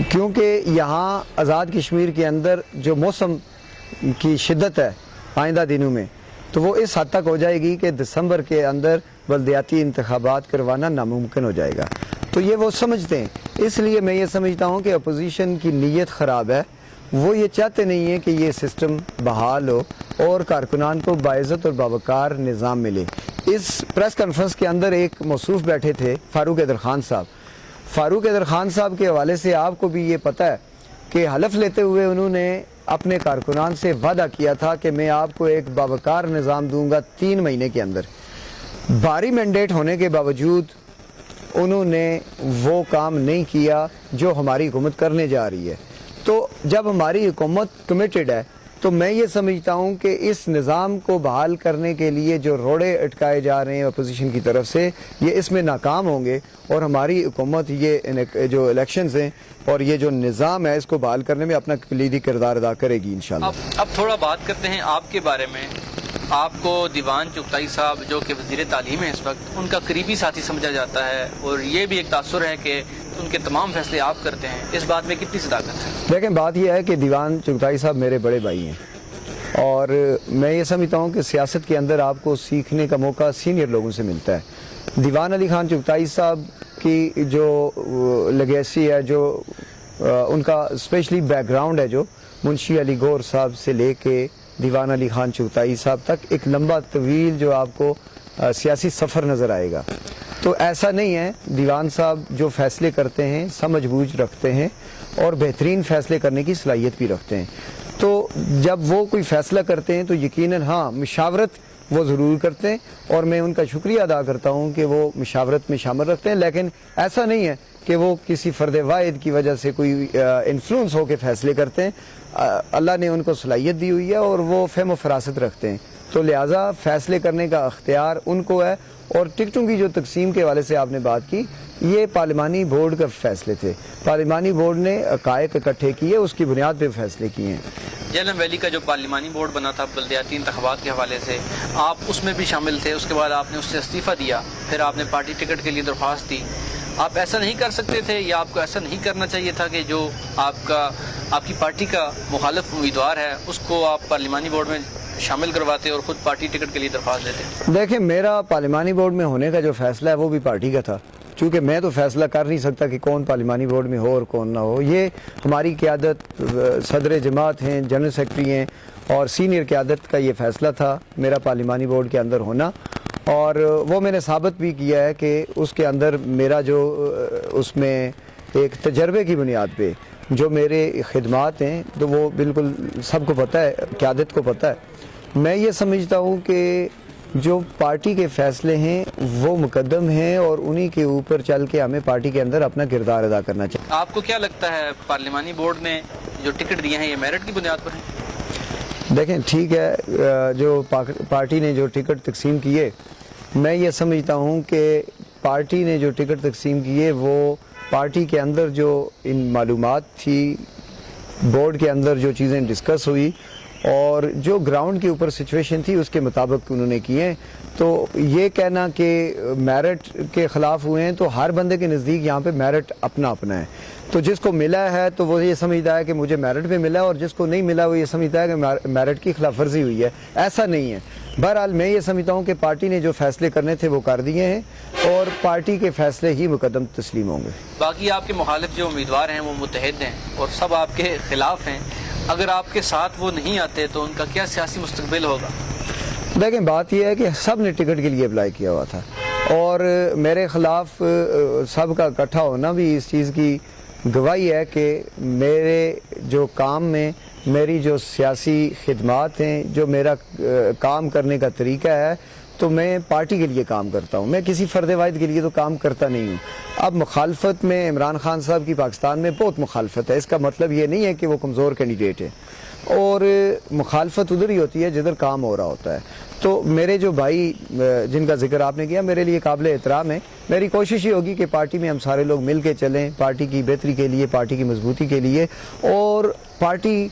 کیونکہ یہاں آزاد کشمیر کے اندر جو موسم کی شدت ہے آئندہ دنوں میں، تو وہ اس حد تک ہو جائے گی کہ دسمبر کے اندر بلدیاتی انتخابات کروانا ناممکن ہو جائے گا۔ تو یہ وہ سمجھتے ہیں، اس لیے میں یہ سمجھتا ہوں کہ اپوزیشن کی نیت خراب ہے، وہ یہ چاہتے نہیں ہیں کہ یہ سسٹم بحال ہو اور کارکنان کو باعزت اور باوقار نظام ملے۔ اس پریس کانفرنس کے اندر ایک موصوف بیٹھے تھے، فاروق حیدر خان صاحب۔ فاروق حیدر خان صاحب کے حوالے سے آپ کو بھی یہ پتہ ہے کہ حلف لیتے ہوئے انہوں نے اپنے کارکنان سے وعدہ کیا تھا کہ میں آپ کو ایک باوقار نظام دوں گا 3 مہینے کے اندر۔ بھاری مینڈیٹ ہونے کے باوجود انہوں نے وہ کام نہیں کیا جو ہماری حکومت کرنے جا رہی ہے۔ تو جب ہماری حکومت کمیٹڈ ہے تو میں یہ سمجھتا ہوں کہ اس نظام کو بحال کرنے کے لیے جو روڑے اٹکائے جا رہے ہیں اپوزیشن کی طرف سے، یہ اس میں ناکام ہوں گے، اور ہماری حکومت یہ جو الیکشنز ہیں اور یہ جو نظام ہے اس کو بحال کرنے میں اپنا کلیدی کردار ادا کرے گی انشاءاللہ۔ اب تھوڑا بات کرتے ہیں آپ کے بارے میں۔ آپ کو دیوان چغتائی صاحب جو کہ وزیر تعلیم ہیں اس وقت، ان کا قریبی ساتھی سمجھا جاتا ہے، اور یہ بھی ایک تاثر ہے کہ ان کے تمام فیصلے آپ کرتے ہیں، اس بات میں کتنی صداقت ہے؟ دیکھیں، بات یہ ہے کہ دیوان چغتائی صاحب میرے بڑے بھائی ہیں، اور میں یہ سمجھتا ہوں کہ سیاست کے اندر آپ کو سیکھنے کا موقع سینئر لوگوں سے ملتا ہے۔ دیوان علی خان چغتائی صاحب کی جو لیگیسی ہے، جو ان کا اسپیشلی بیک گراؤنڈ ہے، جو منشی علی گور صاحب سے لے کے دیوان علی خان چغتائی صاحب تک ایک لمبا طویل جو آپ کو سیاسی سفر نظر آئے گا۔ تو ایسا نہیں ہے، دیوان صاحب جو فیصلے کرتے ہیں سمجھ بوجھ رکھتے ہیں اور بہترین فیصلے کرنے کی صلاحیت بھی رکھتے ہیں۔ تو جب وہ کوئی فیصلہ کرتے ہیں تو یقیناً ہاں مشاورت وہ ضرور کرتے ہیں، اور میں ان کا شکریہ ادا کرتا ہوں کہ وہ مشاورت میں شامل رکھتے ہیں، لیکن ایسا نہیں ہے کہ وہ کسی فرد واحد کی وجہ سے کوئی انفلوئنس ہو کے فیصلے کرتے ہیں۔ اللہ نے ان کو صلاحیت دی ہوئی ہے اور وہ فہم و فراست رکھتے ہیں، تو لہٰذا فیصلے کرنے کا اختیار ان کو ہے۔ اور ٹکٹوں کی جو تقسیم کے حوالے سے آپ نے بات کی، یہ پارلیمانی بورڈ کا فیصلے تھے، پارلیمانی بورڈ نے حقائق اکٹھے کیے، اس کی بنیاد پہ فیصلے کیے ہیں۔ جہلم ویلی کا جو پارلیمانی بورڈ بنا تھا بلدیاتی انتخابات کے حوالے سے، آپ اس میں بھی شامل تھے، اس کے بعد آپ نے اس سے استعفیٰ دیا، پھر آپ نے پارٹی ٹکٹ کے لیے درخواست دی۔ آپ ایسا نہیں کر سکتے تھے، یا آپ کو ایسا نہیں کرنا چاہیے تھا کہ جو آپ کی پارٹی کا مخالف امیدوار ہے اس کو آپ پارلیمانی بورڈ میں شامل کرواتے اور خود پارٹی ٹکٹ کے لیے درخواست دیتے؟ دیکھیں، میرا پارلیمانی بورڈ میں ہونے کا جو فیصلہ ہے وہ بھی پارٹی کا تھا، چونکہ میں تو فیصلہ کر نہیں سکتا کہ کون پارلیمانی بورڈ میں ہو اور کون نہ ہو۔ یہ ہماری قیادت، صدر جماعت ہیں، جنرل سیکرٹری ہیں اور سینئر قیادت کا یہ فیصلہ تھا میرا پارلیمانی بورڈ کے اندر ہونا، اور وہ میں نے ثابت بھی کیا ہے کہ اس کے اندر میرا جو اس میں ایک تجربے کی بنیاد پہ جو میرے خدمات ہیں تو وہ بالکل سب کو پتہ ہے، قیادت کو پتہ ہے۔ میں یہ سمجھتا ہوں کہ جو پارٹی کے فیصلے ہیں وہ مقدم ہیں، اور انہی کے اوپر چل کے ہمیں پارٹی کے اندر اپنا کردار ادا کرنا چاہیے۔ آپ کو کیا لگتا ہے پارلیمانی بورڈ نے جو ٹکٹ دیے ہیں یہ میرٹ کی بنیاد پر ہیں؟ دیکھیں، ٹھیک ہے، جو پارٹی نے جو ٹکٹ تقسیم کیے، میں یہ سمجھتا ہوں کہ پارٹی نے جو ٹکٹ تقسیم کیے وہ پارٹی کے اندر جو ان معلومات تھی، بورڈ کے اندر جو چیزیں ڈسکس ہوئی اور جو گراؤنڈ کے اوپر سچویشن تھی اس کے مطابق انہوں نے کیے ہیں۔ تو یہ کہنا کہ میرٹ کے خلاف ہوئے ہیں، تو ہر بندے کے نزدیک یہاں پہ میرٹ اپنا اپنا ہے، تو جس کو ملا ہے تو وہ یہ سمجھتا ہے کہ مجھے میرٹ پہ ملا، اور جس کو نہیں ملا وہ یہ سمجھتا ہے کہ میرٹ کی خلاف ورزی ہوئی ہے۔ ایسا نہیں ہے۔ بہرحال میں یہ سمجھتا ہوں کہ پارٹی نے جو فیصلے کرنے تھے وہ کر دیے ہیں، اور پارٹی کے فیصلے ہی مقدم تسلیم ہوں گے۔ باقی آپ کے مخالف جو امیدوار ہیں وہ متحد ہیں اور سب آپ کے خلاف ہیں، اگر آپ کے ساتھ وہ نہیں آتے تو ان کا کیا سیاسی مستقبل ہوگا؟ دیکھیں، بات یہ ہے کہ سب نے ٹکٹ کے لیے اپلائی کیا ہوا تھا، اور میرے خلاف سب کا اکٹھا ہونا بھی اس چیز کی گواہی ہے کہ میرے جو کام میں میری جو سیاسی خدمات ہیں، جو میرا کام کرنے کا طریقہ ہے، تو میں پارٹی کے لیے کام کرتا ہوں، میں کسی فرد واحد کے لیے تو کام کرتا نہیں ہوں۔ اب مخالفت میں عمران خان صاحب کی پاکستان میں بہت مخالفت ہے، اس کا مطلب یہ نہیں ہے کہ وہ کمزور کینڈیڈیٹ ہے، اور مخالفت ادھر ہی ہوتی ہے جدھر کام ہو رہا ہوتا ہے۔ تو میرے جو بھائی جن کا ذکر آپ نے کیا میرے لیے قابل احترام ہے، میری کوشش یہ ہوگی کہ پارٹی میں ہم سارے لوگ مل کے چلیں، پارٹی کی بہتری کے لیے، پارٹی کی مضبوطی کے لیے، اور پارٹی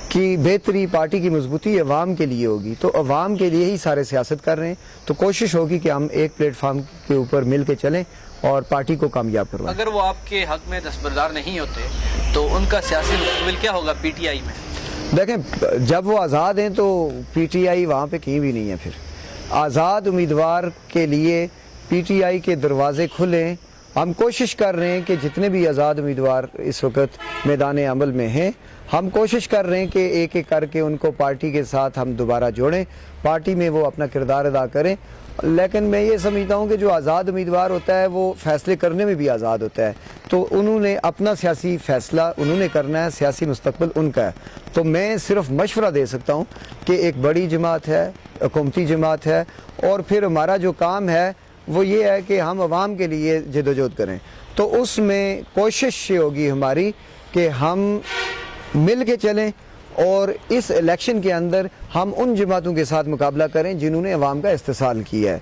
کی بہتری، پارٹی کی مضبوطی عوام کے لیے ہوگی، تو عوام کے لیے ہی سارے سیاست کر رہے ہیں، تو کوشش ہوگی کہ ہم ایک پلیٹ فارم کے اوپر مل کے چلیں اور پارٹی کو کامیاب کروائیں۔ اگر وہ آپ کے حق میں دستبردار نہیں ہوتے تو ان کا سیاسی مستقبل کیا ہوگا پی ٹی آئی میں؟ دیکھیں جب وہ آزاد ہیں تو پی ٹی آئی وہاں پہ کہیں بھی نہیں ہے۔ پھر آزاد امیدوار کے لیے پی ٹی آئی کے دروازے کھلیں۔ ہم کوشش کر رہے ہیں کہ جتنے بھی آزاد امیدوار اس وقت میدان عمل میں ہیں، ہم کوشش کر رہے ہیں کہ ایک ایک کر کے ان کو پارٹی کے ساتھ ہم دوبارہ جوڑیں، پارٹی میں وہ اپنا کردار ادا کریں۔ لیکن میں یہ سمجھتا ہوں کہ جو آزاد امیدوار ہوتا ہے وہ فیصلے کرنے میں بھی آزاد ہوتا ہے، تو انہوں نے اپنا سیاسی فیصلہ انہوں نے کرنا ہے، سیاسی مستقبل ان کا ہے۔ تو میں صرف مشورہ دے سکتا ہوں کہ ایک بڑی جماعت ہے، حکومتی جماعت ہے، اور پھر ہمارا جو کام ہے وہ یہ ہے کہ ہم عوام کے لیے جدوجہد کریں۔ تو اس میں کوشش یہ ہوگی ہماری کہ ہم مل کے چلیں اور اس الیکشن کے اندر ہم ان جماعتوں کے ساتھ مقابلہ کریں جنہوں نے عوام کا استحصال کیا ہے۔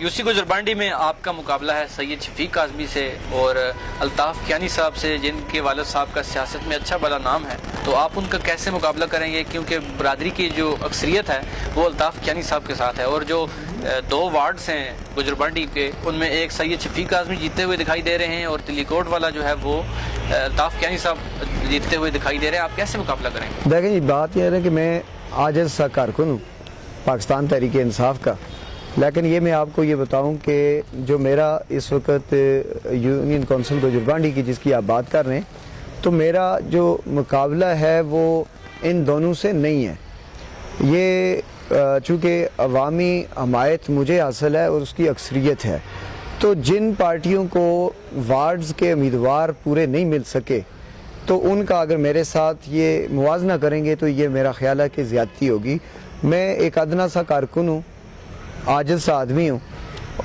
یو سی گجربانڈی میں آپ کا مقابلہ ہے سید شفیق کاظمی سے اور الطاف کیانی صاحب سے، جن کے والد صاحب کا سیاست میں اچھا بڑا نام ہے، تو آپ ان کا کیسے مقابلہ کریں گے؟ کیونکہ برادری کی جو اکثریت ہے وہ الطاف کیانی صاحب کے ساتھ ہے، اور جو 2 وارڈز ہیں گجربانڈی کے ان میں ایک سید شفیق کاظمی جیتے ہوئے دکھائی دے رہے ہیں اور تلی کوٹ والا جو ہے وہ الطاف کیانی صاحب جیتتے ہوئے دکھائی دے رہے ہیں۔ آپ کیسے مقابلہ کریں گے؟ دیکھیں جی، بات یہ ہے کہ میں عاجز سا کارکن ہوں پاکستان تحریک انصاف کا، لیکن یہ میں آپ کو یہ بتاؤں کہ جو میرا اس وقت یونین کونسل گجربانڈی کی جس کی آپ بات کر رہے ہیں، تو میرا جو مقابلہ ہے وہ ان دونوں سے نہیں ہے۔ یہ چونکہ عوامی حمایت مجھے حاصل ہے اور اس کی اکثریت ہے، تو جن پارٹیوں کو وارڈز کے امیدوار پورے نہیں مل سکے تو ان کا اگر میرے ساتھ یہ موازنہ کریں گے تو یہ میرا خیال ہے کہ زیادتی ہوگی۔ میں ایک ادنا سا کارکن ہوں، عاجز سا آدمی ہوں،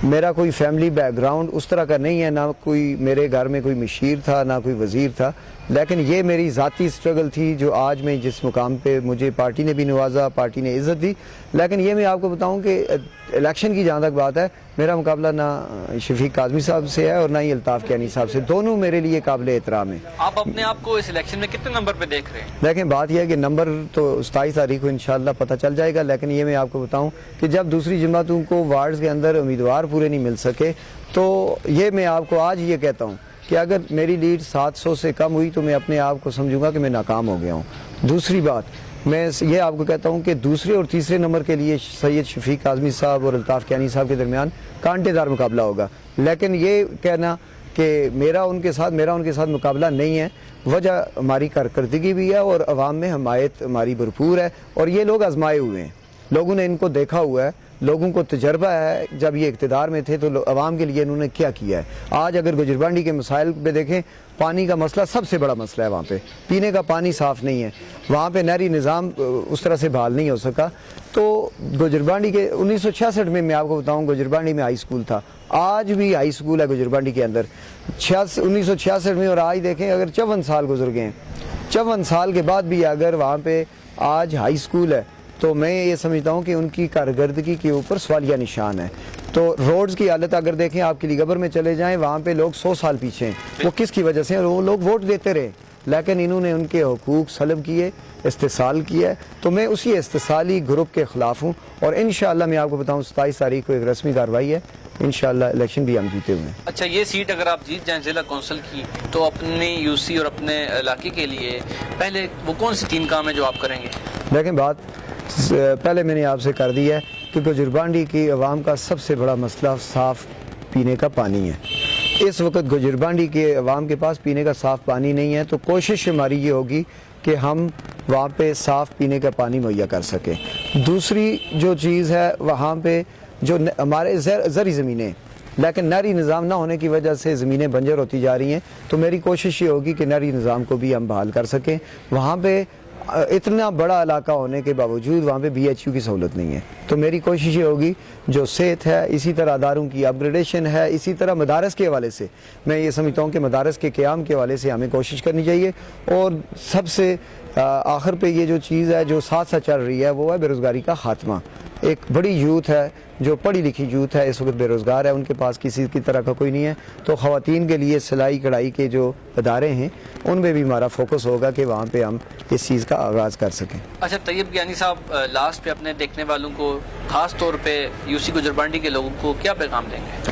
میرا کوئی فیملی بیک گراؤنڈ اس طرح کا نہیں ہے، نہ کوئی میرے گھر میں کوئی مشیر تھا نہ کوئی وزیر تھا، لیکن یہ میری ذاتی سٹرگل تھی جو آج میں جس مقام پہ مجھے پارٹی نے بھی نوازا، پارٹی نے عزت دی۔ لیکن یہ میں آپ کو بتاؤں کہ الیکشن کی جہاں تک بات ہے، میرا مقابلہ نہ شفیق کاظمی صاحب سے ہے اور نہ ہی الطاف کیانی صاحب سے، دونوں میرے لیے قابل احترام ہیں۔ آپ اپنے آپ کو اس الیکشن میں کتنے نمبر پہ دیکھ رہے ہیں؟ دیکھیں بات یہ ہے کہ نمبر تو 27 تاریخ کو انشاءاللہ پتہ چل جائے گا، لیکن یہ میں آپ کو بتاؤں کہ جب دوسری جماعتوں کو وارڈز کے اندر امیدوار پورے نہیں مل سکے تو یہ میں آپ کو آج یہ کہتا ہوں کہ اگر میری لیڈ 700 سے کم ہوئی تو میں اپنے آپ کو سمجھوں گا کہ میں ناکام ہو گیا ہوں۔ دوسری بات میں یہ آپ کو کہتا ہوں کہ دوسرے اور تیسرے نمبر کے لیے سید شفیق کاظمی صاحب اور الطاف کیانی صاحب کے درمیان کانٹے دار مقابلہ ہوگا، لیکن یہ کہنا کہ میرا ان کے ساتھ مقابلہ نہیں ہے، وجہ ہماری کارکردگی بھی ہے اور عوام میں حمایت ہماری بھرپور ہے، اور یہ لوگ آزمائے ہوئے ہیں، لوگوں نے ان کو دیکھا ہوا ہے، لوگوں کو تجربہ ہے، جب یہ اقتدار میں تھے تو عوام کے لیے انہوں نے کیا کیا ہے۔ آج اگر گجربانڈی کے مسائل پہ دیکھیں، پانی کا مسئلہ سب سے بڑا مسئلہ ہے، وہاں پہ پینے کا پانی صاف نہیں ہے، وہاں پہ نہری نظام اس طرح سے بحال نہیں ہو سکا۔ تو گجربانڈی کے 1966 میں آپ کو بتاؤں گجربانڈی میں ہائی اسکول تھا، آج بھی ہائی اسکول ہے گجربانڈی کے اندر 1966 میں، اور آج دیکھیں اگر 54 سال گزر گئے ہیں، 54 سال کے بعد بھی اگر وہاں پہ آج ہائی اسکول ہے تو میں یہ سمجھتا ہوں کہ ان کی کارکردگی کے اوپر سوالیہ نشان ہے۔ تو روڈز کی حالت اگر دیکھیں، آپ کلی گبر میں چلے جائیں، وہاں پہ لوگ 100 سال پیچھے ہیں، وہ کس کی وجہ سے ہیں؟ وہ لوگ ووٹ دیتے رہے لیکن انہوں نے ان کے حقوق سلب کیے، استحصال کیا ہے، تو میں اسی استحصالی گروپ کے خلاف ہوں، اور انشاءاللہ میں آپ کو بتاؤں 27 تاریخ کو ایک رسمی کارروائی ہے، انشاءاللہ الیکشن بھی ہم جیتے ہوئے ہیں۔ اچھا، یہ سیٹ اگر آپ جیت جائیں ضلع کونسل کی تو اپنی یو سی اور اپنے علاقے کے لیے پہلے وہ کون سی 3 کام ہیں جو آپ کریں گے؟ دیکھیں بات پہلے میں نے آپ سے کر دی ہے کہ گجربانڈی کی عوام کا سب سے بڑا مسئلہ صاف پینے کا پانی ہے۔ اس وقت گجربانڈی کے عوام کے پاس پینے کا صاف پانی نہیں ہے، تو کوشش ہماری یہ ہوگی کہ ہم وہاں پہ صاف پینے کا پانی مہیا کر سکیں۔ دوسری جو چیز ہے، وہاں پہ جو ہمارے زرعی زمینیں، لیکن نہری نظام نہ ہونے کی وجہ سے زمینیں بنجر ہوتی جا رہی ہیں، تو میری کوشش یہ ہوگی کہ نہری نظام کو بھی ہم بحال کر سکیں۔ وہاں پہ اتنا بڑا علاقہ ہونے کے باوجود وہاں پہ BHU کی سہولت نہیں ہے، تو میری کوشش یہ ہوگی جو صحت ہے، اسی طرح اداروں کی اپ گریڈیشن ہے، اسی طرح مدارس کے حوالے سے میں یہ سمجھتا ہوں کہ مدارس کے قیام کے حوالے سے ہمیں کوشش کرنی چاہیے، اور سب سے آخر پہ یہ جو چیز ہے جو ساتھ ساتھ چل رہی ہے وہ ہے بے روزگاری کا خاتمہ۔ ایک بڑی یوتھ ہے جو پڑھی لکھی یوتھ ہے، اس وقت بے روزگار ہے، ان کے پاس کسی کی طرح کا کوئی نہیں ہے، تو خواتین کے لیے سلائی کڑھائی کے جو ادارے ہیں ان میں بھی ہمارا فوکس ہوگا کہ وہاں پہ ہم اس چیز کا آغاز کر سکیں۔ اچھا طیب کیانی صاحب، لاسٹ پہ اپنے دیکھنے والوں کو، خاص طور پہ یو سی گجربانڈی کے لوگوں کو کیا پیغام دیں گے؟